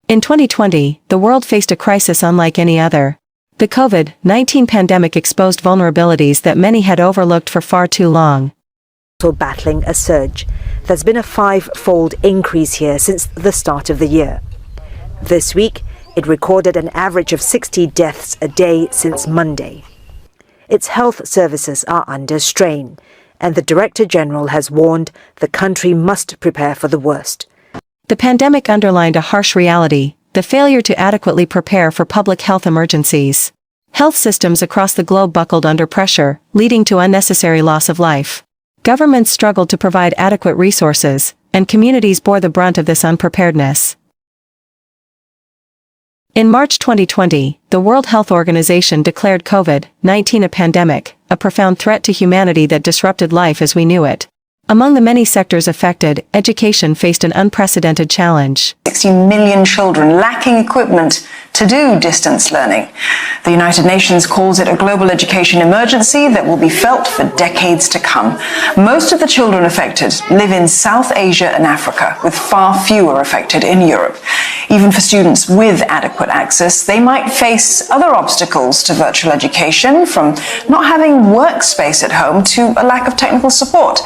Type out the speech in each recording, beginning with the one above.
In 2020, the world faced a crisis unlike any other. The COVID-19 pandemic exposed vulnerabilities that many had overlooked for far too long. Battling a surge. There's been a 5-fold increase here since the start of the year. This week, it recorded an average of 60 deaths a day since Monday. Its health services are under strain, and the Director General has warned the country must prepare for the worst. The pandemic underlined a harsh reality: the failure to adequately prepare for public health emergencies. Health systems across the globe buckled under pressure, leading to unnecessary loss of life. Governments struggled to provide adequate resources, and communities bore the brunt of this unpreparedness. In March 2020, the World Health Organization declared COVID-19 a pandemic, a profound threat to humanity that disrupted life as we knew it. Among the many sectors affected, education faced an unprecedented challenge. 60 million children lacking equipment to do distance learning. The United Nations calls it a global education emergency that will be felt for decades to come. Most of the children affected live in South Asia and Africa, with far fewer affected in Europe. Even for students with adequate access, they might face other obstacles to virtual education, from not having workspace at home to a lack of technical support.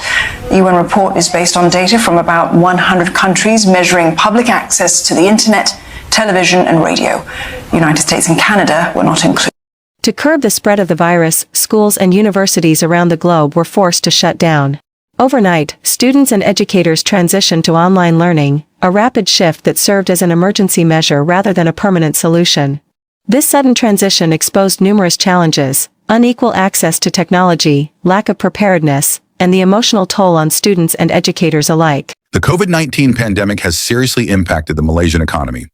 The UN report is based on data from about 100 countries measuring public access to the internet, television and radio. The United States and Canada were not included. To curb the spread of the virus, schools and universities around the globe were forced to shut down. Overnight, students and educators transitioned to online learning, a rapid shift that served as an emergency measure rather than a permanent solution. This sudden transition exposed numerous challenges: unequal access to technology, lack of preparedness, and the emotional toll on students and educators alike. The COVID-19 pandemic has seriously impacted the Malaysian economy.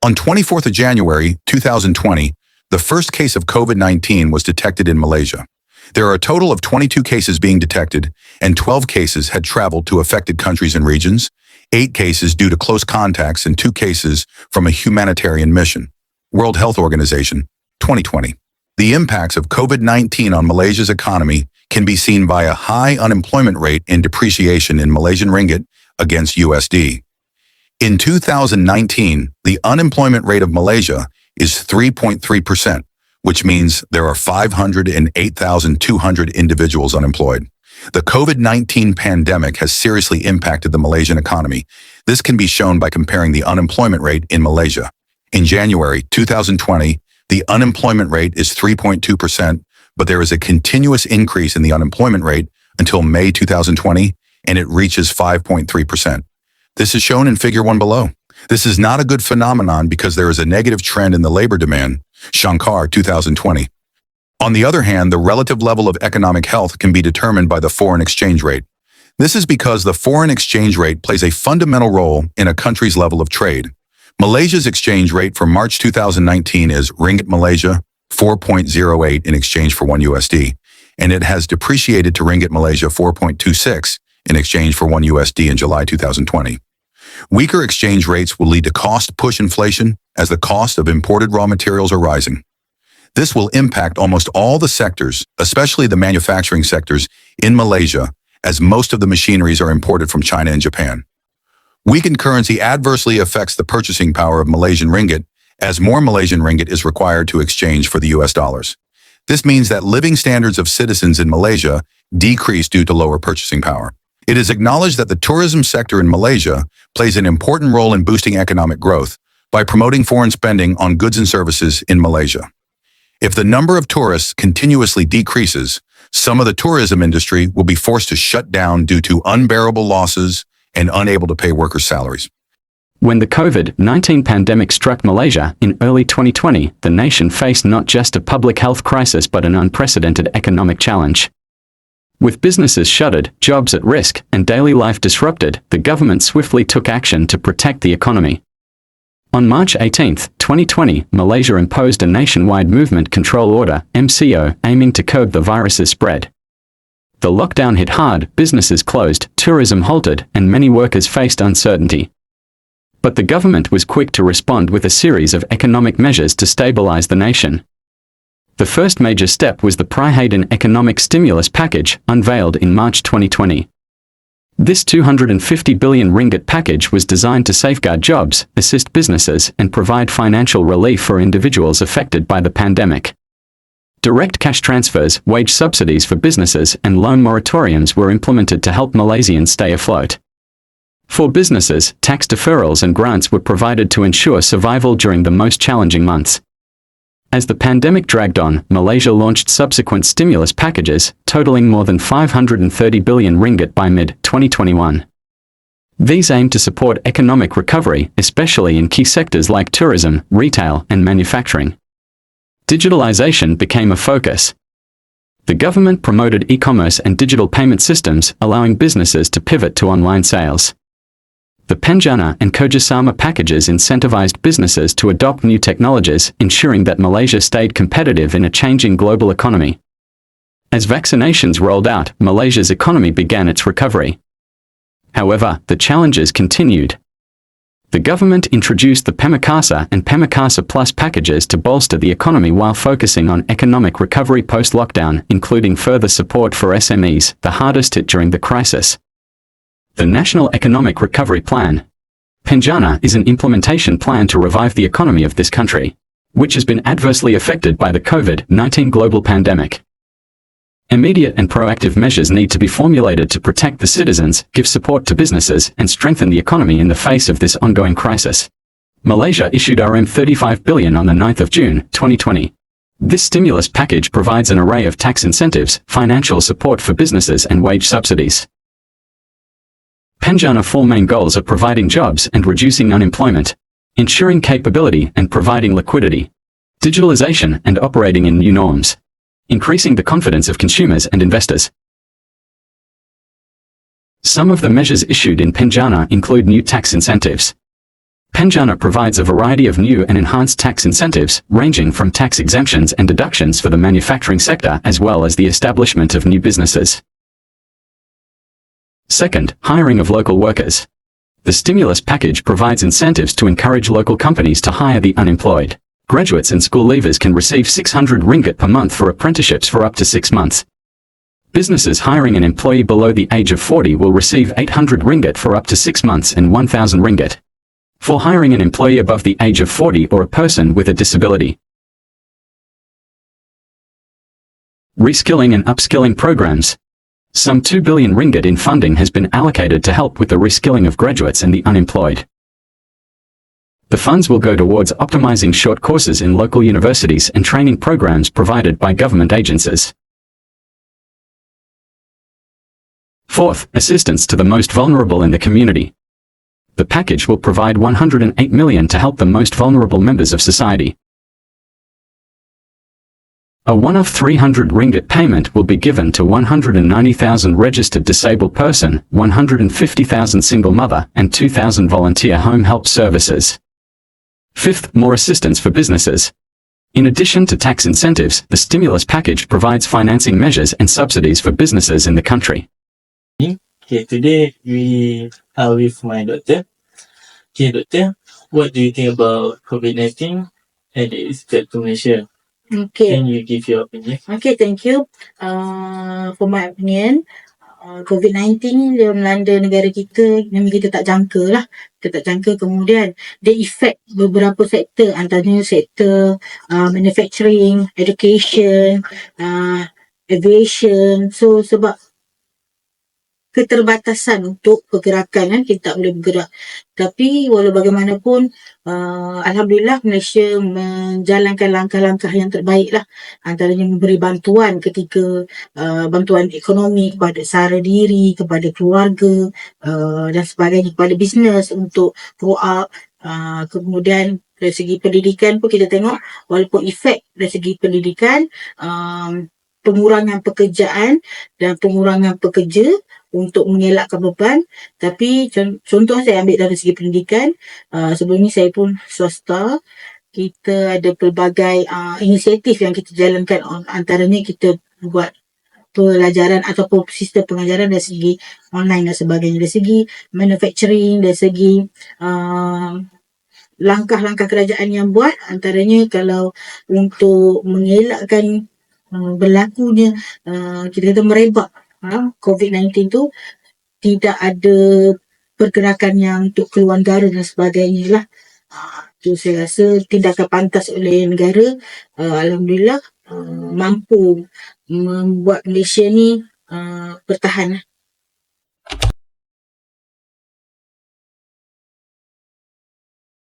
On 24th of January 2020, the first case of COVID-19 was detected in Malaysia. There are a total of 22 cases being detected, and 12 cases had traveled to affected countries and regions, 8 cases due to close contacts, and 2 cases from a humanitarian mission. World Health Organization, 2020. The impacts of COVID-19 on Malaysia's economy can be seen by a high unemployment rate and depreciation in Malaysian ringgit against USD. In 2019, the unemployment rate of Malaysia is 3.3%, which means there are 508,200 individuals unemployed. The COVID-19 pandemic has seriously impacted the Malaysian economy. This can be shown by comparing the unemployment rate in Malaysia. In January 2020, the unemployment rate is 3.2%, but there is a continuous increase in the unemployment rate until May 2020, and it reaches 5.3%. This is shown in Figure 1 below. This is not a good phenomenon because there is a negative trend in the labor demand, Shankar 2020. On the other hand, the relative level of economic health can be determined by the foreign exchange rate. This is because the foreign exchange rate plays a fundamental role in a country's level of trade. Malaysia's exchange rate for March 2019 is Ringgit Malaysia 4.08 in exchange for 1 USD, and it has depreciated to Ringgit Malaysia 4.26 in exchange for 1 USD in July 2020. Weaker exchange rates will lead to cost-push inflation as the cost of imported raw materials are rising. This will impact almost all the sectors, especially the manufacturing sectors, in Malaysia, as most of the machineries are imported from China and Japan. Weakened currency adversely affects the purchasing power of Malaysian ringgit, as more Malaysian ringgit is required to exchange for the US dollars. This means that living standards of citizens in Malaysia decrease due to lower purchasing power. It is acknowledged that the tourism sector in Malaysia plays an important role in boosting economic growth by promoting foreign spending on goods and services in Malaysia. If the number of tourists continuously decreases, some of the tourism industry will be forced to shut down due to unbearable losses and unable to pay workers' salaries. When the COVID-19 pandemic struck Malaysia in early 2020, the nation faced not just a public health crisis but an unprecedented economic challenge. With businesses shuttered, jobs at risk, and daily life disrupted, the government swiftly took action to protect the economy. On March 18, 2020, Malaysia imposed a nationwide Movement Control Order, MCO, aiming to curb the virus's spread. The lockdown hit hard, businesses closed, tourism halted, and many workers faced uncertainty. But the government was quick to respond with a series of economic measures to stabilize the nation. The first major step was the Perhatian Economic Stimulus Package, unveiled in March 2020. This 250 billion ringgit package was designed to safeguard jobs, assist businesses, and provide financial relief for individuals affected by the pandemic. Direct cash transfers, wage subsidies for businesses, and loan moratoriums were implemented to help Malaysians stay afloat. For businesses, tax deferrals and grants were provided to ensure survival during the most challenging months. As the pandemic dragged on, Malaysia launched subsequent stimulus packages, totaling more than 530 billion ringgit by mid-2021. These aim to support economic recovery, especially in key sectors like tourism, retail, and manufacturing. Digitalization became a focus. The government promoted e-commerce and digital payment systems, allowing businesses to pivot to online sales. The Penjana and Kerjasama packages incentivized businesses to adopt new technologies, ensuring that Malaysia stayed competitive in a changing global economy. As vaccinations rolled out, Malaysia's economy began its recovery. However, the challenges continued. The government introduced the Pemakasa and Pemakasa Plus packages to bolster the economy while focusing on economic recovery post-lockdown, including further support for SMEs, the hardest hit during the crisis. The National Economic Recovery Plan, Penjana, is an implementation plan to revive the economy of this country, which has been adversely affected by the COVID-19 global pandemic. Immediate and proactive measures need to be formulated to protect the citizens, give support to businesses, and strengthen the economy in the face of this ongoing crisis. Malaysia issued RM35 billion on the 9th of June, 2020. This stimulus package provides an array of tax incentives, financial support for businesses, and wage subsidies. Penjana's four main goals are providing jobs and reducing unemployment, ensuring capability and providing liquidity, digitalization and operating in new norms, increasing the confidence of consumers and investors. Some of the measures issued in Penjana include new tax incentives. Penjana provides a variety of new and enhanced tax incentives, ranging from tax exemptions and deductions for the manufacturing sector as well as the establishment of new businesses. Second, hiring of local workers. The stimulus package provides incentives to encourage local companies to hire the unemployed. Graduates and school leavers can receive 600 ringgit per month for apprenticeships for up to 6 months. Businesses hiring an employee below the age of 40 will receive 800 ringgit for up to 6 months and 1,000 ringgit for hiring an employee above the age of 40 or a person with a disability. Reskilling and upskilling programs. Some 2 billion ringgit in funding has been allocated to help with the reskilling of graduates and the unemployed. The funds will go towards optimizing short courses in local universities and training programs provided by government agencies. Fourth, assistance to the most vulnerable in the community. The package will provide 108 million to help the most vulnerable members of society. A one-off 300 ringgit payment will be given to 190,000 registered disabled person, 150,000 single mother, and 2,000 volunteer home help services. Fifth, more assistance for businesses. In addition to tax incentives, the stimulus package provides financing measures and subsidies for businesses in the country. Okay, today we are with my doctor. Okay, doctor, what do you think about COVID-19 and its threat to Malaysia? Okay. Can you give your opinion? Okay, thank you. For my opinion, COVID-19 dia melanda negara kita, memang kita tak jangka lah. Kita tak jangka, kemudian dia effect beberapa sektor, antaranya sektor manufacturing, education, aviation. So sebab keterbatasan untuk pergerakan kan, kita tak boleh bergerak. Tapi walau bagaimanapun, Alhamdulillah Malaysia menjalankan langkah-langkah yang terbaik lah. Antaranya memberi bantuan ketika bantuan ekonomi kepada sara diri, kepada keluarga dan sebagainya, kepada bisnes untuk grow up. Kemudian dari segi pendidikan pun kita tengok, walaupun efek dari segi pendidikan, pengurangan pekerjaan dan pengurangan pekerja untuk mengelakkan beban. Tapi contoh saya ambil dari segi pendidikan, sebelum ni saya pun swasta, kita ada pelbagai inisiatif yang kita jalankan, antaranya kita buat pelajaran ataupun sistem pengajaran dari segi online dan sebagainya, dari segi manufacturing, dari segi langkah-langkah kerajaan yang buat, antaranya kalau untuk mengelakkan berlakunya kita kata merebak COVID-19 tu, tidak ada pergerakan yang untuk keluar negara dan sebagainya lah. Tu saya rasa tindakan pantas oleh negara, Alhamdulillah mampu membuat Malaysia ni bertahan.